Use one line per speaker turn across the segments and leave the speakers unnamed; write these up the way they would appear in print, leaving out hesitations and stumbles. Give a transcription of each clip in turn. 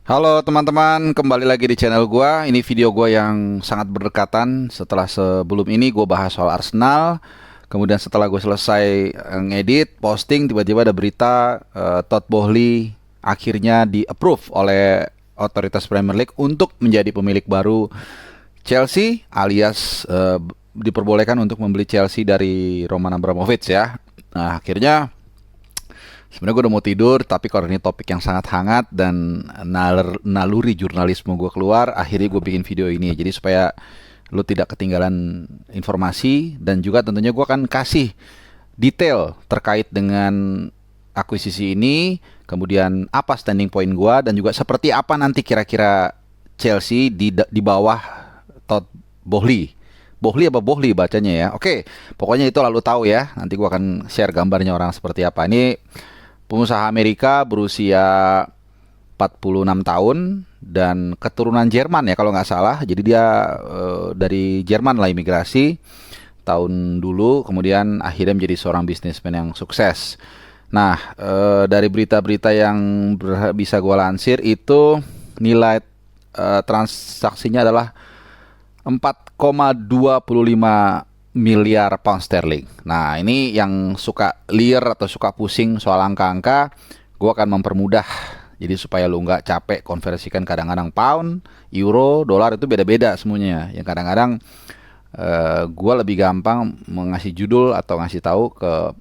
Halo teman-teman, kembali lagi di channel gua. Ini video gua yang sangat berdekatan. Setelah sebelum ini gua bahas soal Arsenal. Kemudian setelah gue selesai ngedit, posting, tiba-tiba ada berita Todd Boehly akhirnya di-approve oleh otoritas Premier League untuk menjadi pemilik baru Chelsea, alias diperbolehkan untuk membeli Chelsea dari Roman Abramovich ya. Nah, akhirnya sebenarnya gue udah mau tidur, tapi kalau ini topik yang sangat hangat dan naluri jurnalisme gue keluar, akhirnya gue bikin video ini. Jadi supaya lu tidak ketinggalan informasi, dan juga tentunya gue akan kasih detail terkait dengan akuisisi ini, kemudian apa standing point gue, dan juga seperti apa nanti kira-kira Chelsea di bawah Todd Boehly. Boehly apa Boehly bacanya ya. Oke, pokoknya itu lalu tahu ya. Nanti gue akan share gambarnya orang seperti apa. Ini pengusaha Amerika berusia 46 tahun dan keturunan Jerman ya kalau nggak salah. Jadi dia dari Jerman lah, imigrasi tahun dulu, kemudian akhirnya menjadi seorang bisnismen yang sukses. Nah, dari berita-berita yang bisa gue lansir itu nilai transaksinya adalah 4,25 miliar pound sterling. Nah, ini yang suka liar atau suka pusing soal angka-angka, gue akan mempermudah. Jadi supaya lu nggak capek konversikan, kadang-kadang pound, euro, dolar itu beda-beda semuanya. Yang kadang-kadang gue lebih gampang mengasih judul atau ngasih tahu ke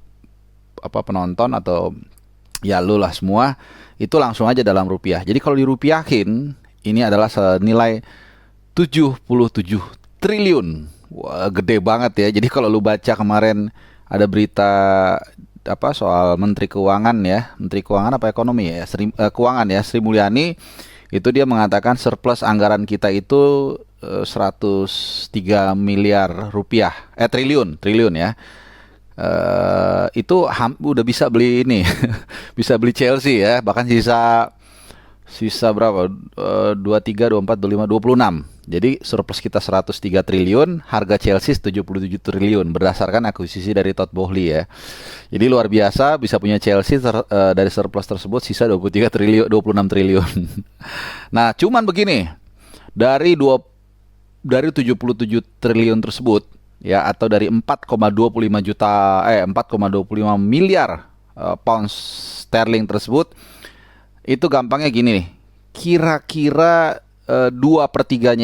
penonton atau ya lu lah semua, itu langsung aja dalam rupiah. Jadi kalau dirupiahin, ini adalah senilai 77 triliun. Wah, gede banget ya. Jadi kalau lu baca kemarin ada berita soal Menteri Keuangan ya, Menteri Keuangan apa ekonomi ya, Keuangan ya, Sri Mulyani, itu dia mengatakan surplus anggaran kita itu 103 miliar rupiah, triliun ya. Itu udah bisa beli ini, bisa beli Chelsea ya, bahkan sisa berapa? 23, 24, 25, 26. Jadi surplus kita 103 triliun, harga Chelsea 77 triliun berdasarkan akuisisi dari Todd Boehly ya. Jadi luar biasa bisa punya Chelsea dari surplus tersebut sisa 23 triliun, 26 triliun. Nah, cuman begini, dari 77 triliun tersebut ya, atau dari 4,25 miliar pound sterling tersebut, itu gampangnya gini nih, kira-kira 2/3-nya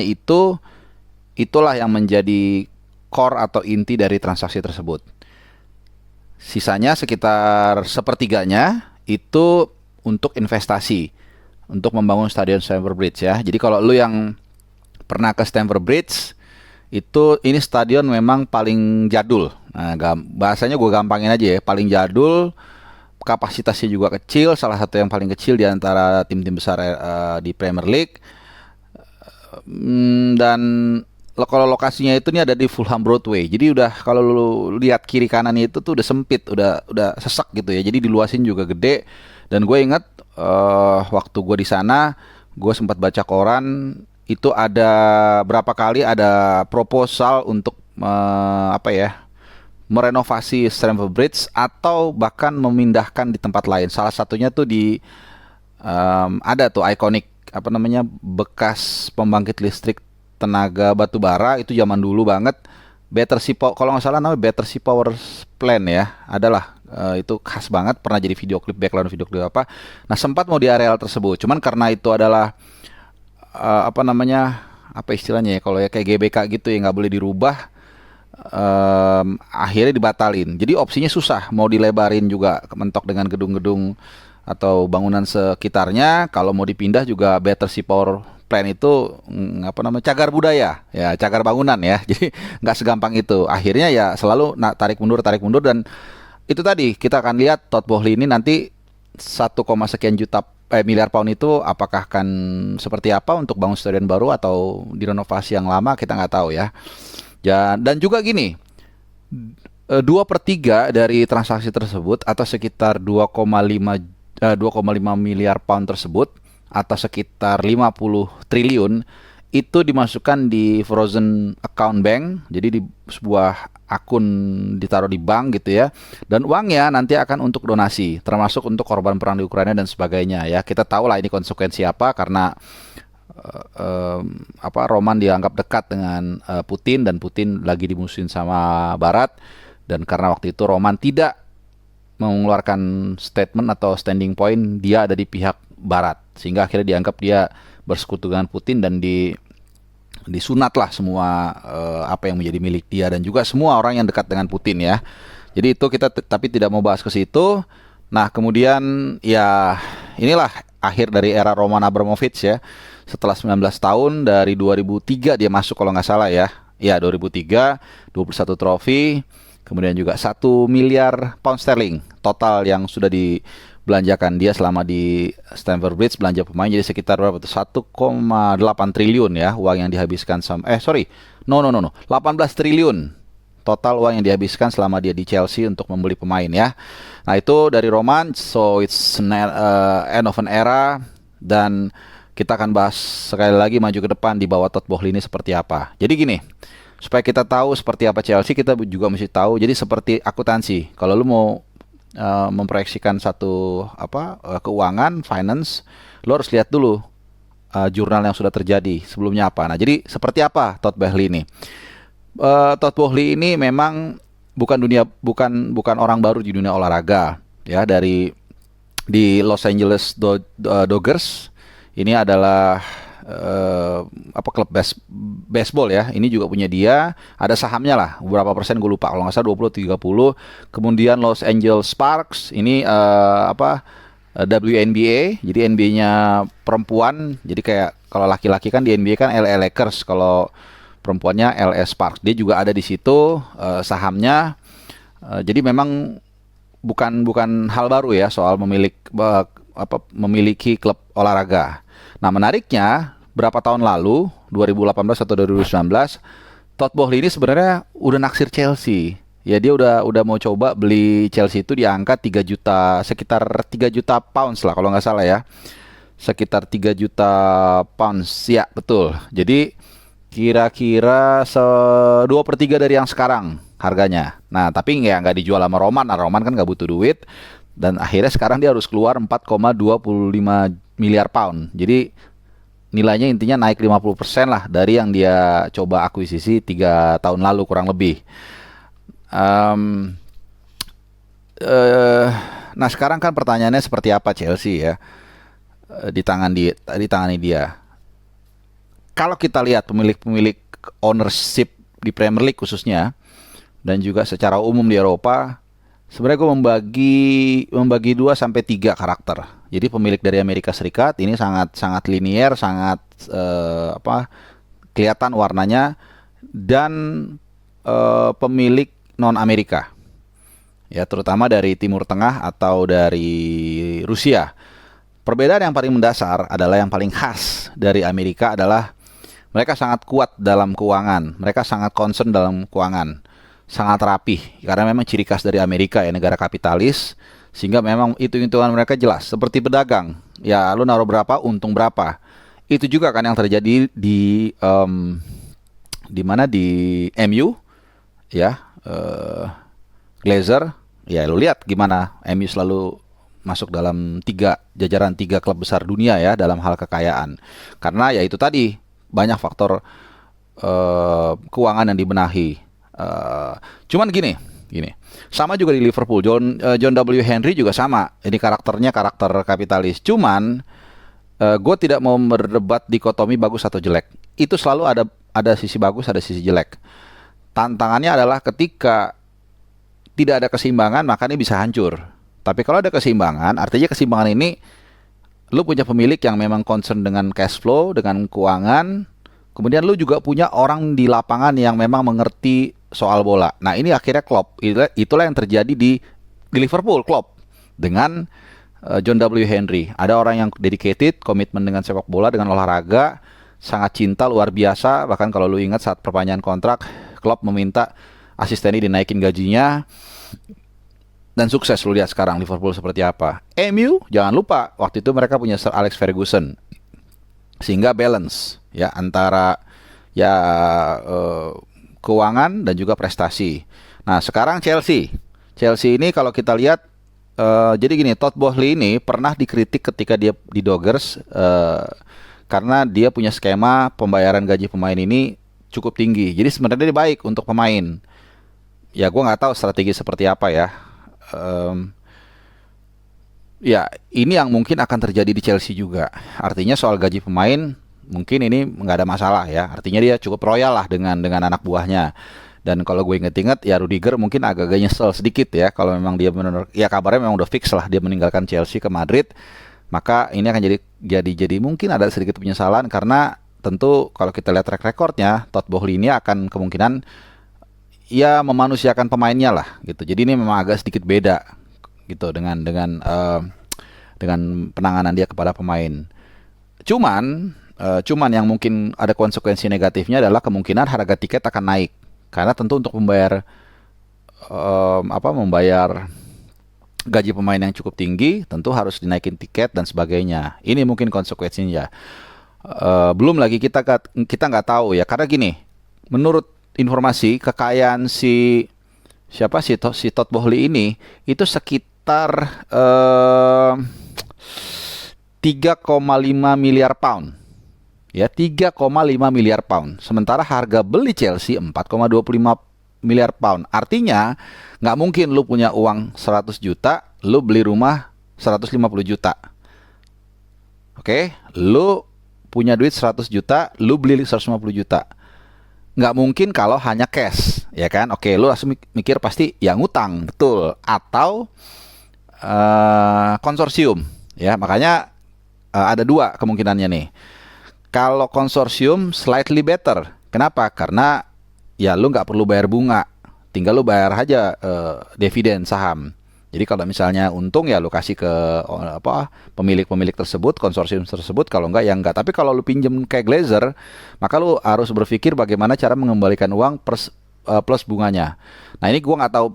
itulah yang menjadi core atau inti dari transaksi tersebut. Sisanya sekitar sepertiganya itu untuk investasi, untuk membangun stadion Stamford Bridge ya. Jadi kalau lu yang pernah ke Stamford Bridge, ini stadion memang paling jadul. Nah, bahasanya gue gampangin aja ya, paling jadul, kapasitasnya juga kecil, salah satu yang paling kecil di antara tim-tim besar di Premier League. Dan kalau lokasinya itu nih ada di Fulham Broadway. Jadi udah kalau lu lihat kiri kanannya itu tuh udah sempit, udah sesak gitu ya. Jadi diluasin juga gede. Dan gue ingat waktu gue di sana, gue sempat baca koran, itu ada berapa kali ada proposal untuk merenovasi Stamford Bridge atau bahkan memindahkan di tempat lain. Salah satunya tuh ada tuh ikonik bekas pembangkit listrik tenaga batu bara, itu zaman dulu banget. Battersea Power, kalau nggak salah namanya Battersea Power Plant ya, adalah itu khas banget, pernah jadi video klip, background video klip apa. Nah, sempat mau di areal tersebut, cuman karena itu adalah apa istilahnya ya, kalau ya kayak GBK gitu ya, nggak boleh dirubah. Akhirnya dibatalin. Jadi opsinya susah, mau dilebarin juga mentok dengan gedung-gedung atau bangunan sekitarnya. Kalau mau dipindah juga Battersea Power Plant itu cagar budaya ya, cagar bangunan ya. Jadi nggak segampang itu. Akhirnya ya selalu tarik mundur, dan itu tadi kita akan lihat Todd Boehly ini nanti 1, sekian juta miliar pound itu apakah akan seperti apa untuk bangun stadion baru atau direnovasi yang lama, kita nggak tahu ya. Dan juga gini, 2/3 dari transaksi tersebut atau sekitar 2,5 miliar pound tersebut atau sekitar 50 triliun itu dimasukkan di frozen account bank, jadi di sebuah akun ditaruh di bank gitu ya. Dan uangnya nanti akan untuk donasi, termasuk untuk korban perang di Ukraina dan sebagainya ya. Kita tahu lah ini konsekuensi apa karena Roman dianggap dekat dengan Putin dan Putin lagi dimusuhin sama Barat, dan karena waktu itu Roman tidak mengeluarkan statement atau standing point dia ada di pihak Barat, sehingga akhirnya dianggap dia bersekutu dengan Putin dan disunatlah semua apa yang menjadi milik dia dan juga semua orang yang dekat dengan Putin ya. Jadi itu kita tapi tidak mau bahas ke situ. Nah, kemudian ya inilah akhir dari era Roman Abramovich ya. Setelah 19 tahun, dari 2003 dia masuk kalau nggak salah ya. Ya, 2003, 21 trofi, kemudian juga 1 miliar pound sterling total yang sudah dibelanjakan dia selama di Stamford Bridge. Belanja pemain jadi sekitar berapa tuh? 1,8 triliun ya uang yang dihabiskan 18 triliun total uang yang dihabiskan selama dia di Chelsea untuk membeli pemain ya. Nah, itu dari Roman. So it's end of an era, dan kita akan bahas sekali lagi maju ke depan di bawah Todd Boehly ini seperti apa. Jadi gini, supaya kita tahu seperti apa Chelsea, kita juga mesti tahu. Jadi seperti akuntansi, kalau lu mau memproyeksikan satu keuangan, finance, lu harus lihat dulu jurnal yang sudah terjadi sebelumnya apa. Nah, jadi seperti apa Todd Boehly ini? Todd Boehly ini memang bukan orang baru di dunia olahraga ya. Di Los Angeles Dodgers ini adalah klub baseball ya. Ini juga punya dia. Ada sahamnya lah. Berapa persen gue lupa. Kalau nggak salah 20-30. Kemudian Los Angeles Sparks. Ini WNBA. Jadi NBA-nya perempuan. Jadi kayak kalau laki-laki kan di NBA kan LA Lakers. Kalau perempuannya LA Sparks. Dia juga ada di situ sahamnya. Jadi memang bukan hal baru ya soal memiliki klub olahraga. Nah, menariknya berapa tahun lalu, 2018 atau 2019, Todd Boehly ini sebenarnya udah naksir Chelsea. Ya, dia udah mau coba beli Chelsea itu di angka 3 juta, sekitar 3 juta pounds lah kalau nggak salah ya. Sekitar 3 juta pounds, ya betul. Jadi kira-kira 2/3 dari yang sekarang harganya. Nah, tapi nggak dijual sama Roman. Nah, Roman kan nggak butuh duit. Dan akhirnya sekarang dia harus keluar 4,25 miliar pound. Jadi nilainya intinya naik 50% lah dari yang dia coba akuisisi 3 tahun lalu kurang lebih. Nah, sekarang kan pertanyaannya seperti apa Chelsea ya ditangani dia. Kalau kita lihat pemilik ownership di Premier League khususnya dan juga secara umum di Eropa, sebenarnya gue membagi 2 sampai 3 karakter. Jadi pemilik dari Amerika Serikat ini sangat linier, sangat kelihatan warnanya, dan pemilik non Amerika. Ya, terutama dari Timur Tengah atau dari Rusia. Perbedaan yang paling mendasar adalah yang paling khas dari Amerika adalah mereka sangat kuat dalam keuangan. Mereka sangat concern dalam keuangan. Sangat rapih, karena memang ciri khas dari Amerika ya, negara kapitalis, sehingga memang hitung-hitungan mereka jelas seperti pedagang ya, lu naruh berapa untung berapa. Itu juga kan yang terjadi di MU ya, Glazer ya. Lu lihat gimana MU selalu masuk dalam jajaran 3 klub besar dunia ya dalam hal kekayaan, karena ya itu tadi banyak faktor keuangan yang dibenahi. Cuman gini, sama juga di Liverpool. John W. Henry juga sama. Ini karakternya karakter kapitalis. Cuman gue tidak mau berdebat dikotomi bagus atau jelek. Itu selalu ada sisi bagus, ada sisi jelek. Tantangannya adalah ketika tidak ada keseimbangan, maka ini bisa hancur. Tapi kalau ada keseimbangan, artinya keseimbangan ini lu punya pemilik yang memang concern dengan cash flow, dengan keuangan. Kemudian lu juga punya orang di lapangan yang memang mengerti soal bola. Nah, ini akhirnya Klopp. Itulah yang terjadi di Liverpool, Klopp dengan John W. Henry. Ada orang yang dedicated, komitmen dengan sepak bola, dengan olahraga, sangat cinta luar biasa. Bahkan kalau lu ingat saat perpanjangan kontrak, Klopp meminta asistennya dinaikin gajinya. Dan sukses. Lu lihat sekarang Liverpool seperti apa. MU, jangan lupa waktu itu mereka punya Sir Alex Ferguson. sehingga balance ya antara ya keuangan dan juga prestasi. Nah, sekarang Chelsea ini kalau kita lihat jadi gini, Todd Boehly ini pernah dikritik ketika dia di Dodgers karena dia punya skema pembayaran gaji pemain ini cukup tinggi. Jadi sebenarnya dia baik untuk pemain. Ya, gue nggak tahu strategi seperti apa ya. Ya, ini yang mungkin akan terjadi di Chelsea juga. Artinya soal gaji pemain mungkin ini nggak ada masalah ya. Artinya dia cukup royal lah dengan anak buahnya. Dan kalau gue inget-inget ya Rudiger mungkin agak-agak nyesel sedikit ya kalau memang dia benar, ya kabarnya memang udah fix lah dia meninggalkan Chelsea ke Madrid. Maka ini akan jadi mungkin ada sedikit penyesalan karena tentu kalau kita lihat track recordnya Todd Boehly ini akan kemungkinan ya memanusiakan pemainnya lah gitu. Jadi ini memang agak sedikit beda gitu dengan penanganan dia kepada pemain. Cuman yang mungkin ada konsekuensi negatifnya adalah kemungkinan harga tiket akan naik karena tentu untuk membayar gaji pemain yang cukup tinggi tentu harus dinaikin tiket dan sebagainya. Ini mungkin konsekuensinya. Belum lagi kita nggak tahu ya karena gini, menurut informasi kekayaan si Todd Boehly ini itu sekitar 3,5 miliar pound. Ya, 3,5 miliar pound. Sementara harga beli Chelsea 4,25 miliar pound. Artinya nggak mungkin lu punya uang 100 juta, lu beli rumah 150 juta. Oke, lu punya duit 100 juta, lu beli 150 juta. Nggak mungkin kalau hanya cash, ya kan? Oke, lu langsung mikir pasti yang ngutang, betul. Atau konsorsium, ya. Makanya ada dua kemungkinannya nih. Kalau konsorsium slightly better. Kenapa? Karena ya lu nggak perlu bayar bunga, tinggal lu bayar aja dividen saham. Jadi kalau misalnya untung ya lu kasih ke pemilik-pemilik tersebut, konsorsium tersebut. Kalau enggak ya enggak. Tapi kalau lu pinjem kayak Glazer, maka lu harus berpikir bagaimana cara mengembalikan uang plus bunganya. Nah ini gua nggak tahu,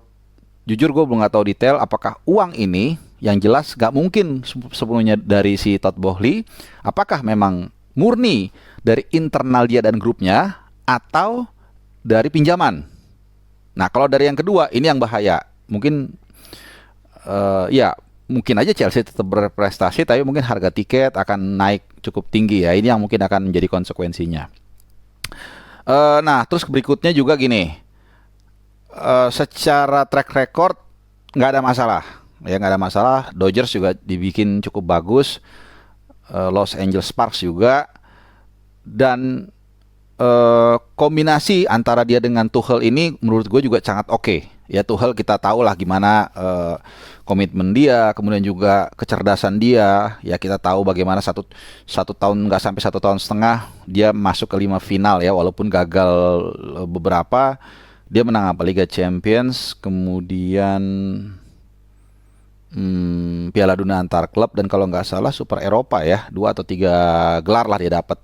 jujur gue belum nggak tahu detail apakah uang ini yang jelas nggak mungkin sepenuhnya dari si Todd Boehly. Apakah memang murni dari internal dia dan grupnya atau dari pinjaman? Nah kalau dari yang kedua ini yang bahaya. Mungkin ya mungkin aja Chelsea tetap berprestasi tapi mungkin harga tiket akan naik cukup tinggi ya. Ini yang mungkin akan menjadi konsekuensinya. Nah terus berikutnya juga gini, secara track record nggak ada masalah ya, nggak ada masalah. Dodgers juga dibikin cukup bagus, Los Angeles Sparks juga, dan kombinasi antara dia dengan Tuchel ini menurut gue juga sangat oke. Ya Tuchel kita tahu lah gimana komitmen dia, kemudian juga kecerdasan dia. Ya kita tahu bagaimana satu tahun nggak sampai 1,5 tahun dia masuk ke 5 final ya, walaupun gagal beberapa. Dia menang Liga Champions, kemudian Piala Dunia antar klub, dan kalau nggak salah Super Eropa ya, 2 atau 3 gelar lah dia dapat.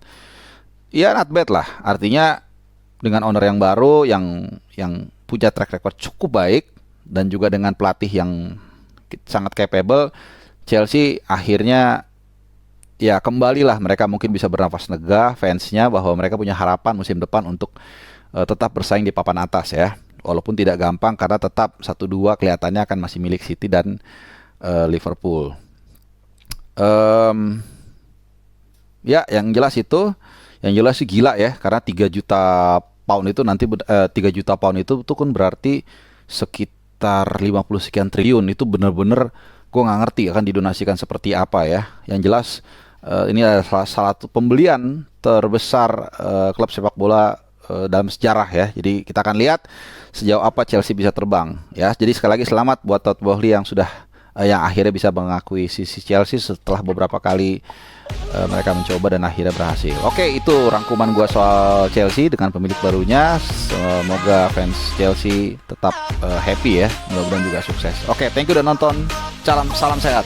Ya not bad lah. Artinya dengan owner yang baru yang punya track record cukup baik dan juga dengan pelatih yang sangat capable, Chelsea akhirnya ya kembalilah mereka mungkin bisa bernafas lega, fansnya, bahwa mereka punya harapan musim depan untuk tetap bersaing di papan atas ya. Walaupun tidak gampang karena tetap 1-2 kelihatannya akan masih milik City dan Liverpool. Ya yang jelas sih gila ya, karena 3 juta pound itu nanti 3 juta pound itu tuh kan berarti sekitar 50 sekian triliun. Itu bener-bener gue nggak ngerti akan didonasikan seperti apa ya. Yang jelas ini adalah salah satu pembelian terbesar klub sepak bola dalam sejarah ya. Jadi kita akan lihat sejauh apa Chelsea bisa terbang ya. Jadi sekali lagi selamat buat Todd Boehly yang sudah yang akhirnya bisa mengakui sisi Chelsea setelah beberapa kali mereka mencoba dan akhirnya berhasil. Oke, itu rangkuman gua soal Chelsea dengan pemilik barunya. Semoga fans Chelsea tetap happy ya. Mudah-mudahan juga sukses. Oke, thank you udah nonton. Salam sehat.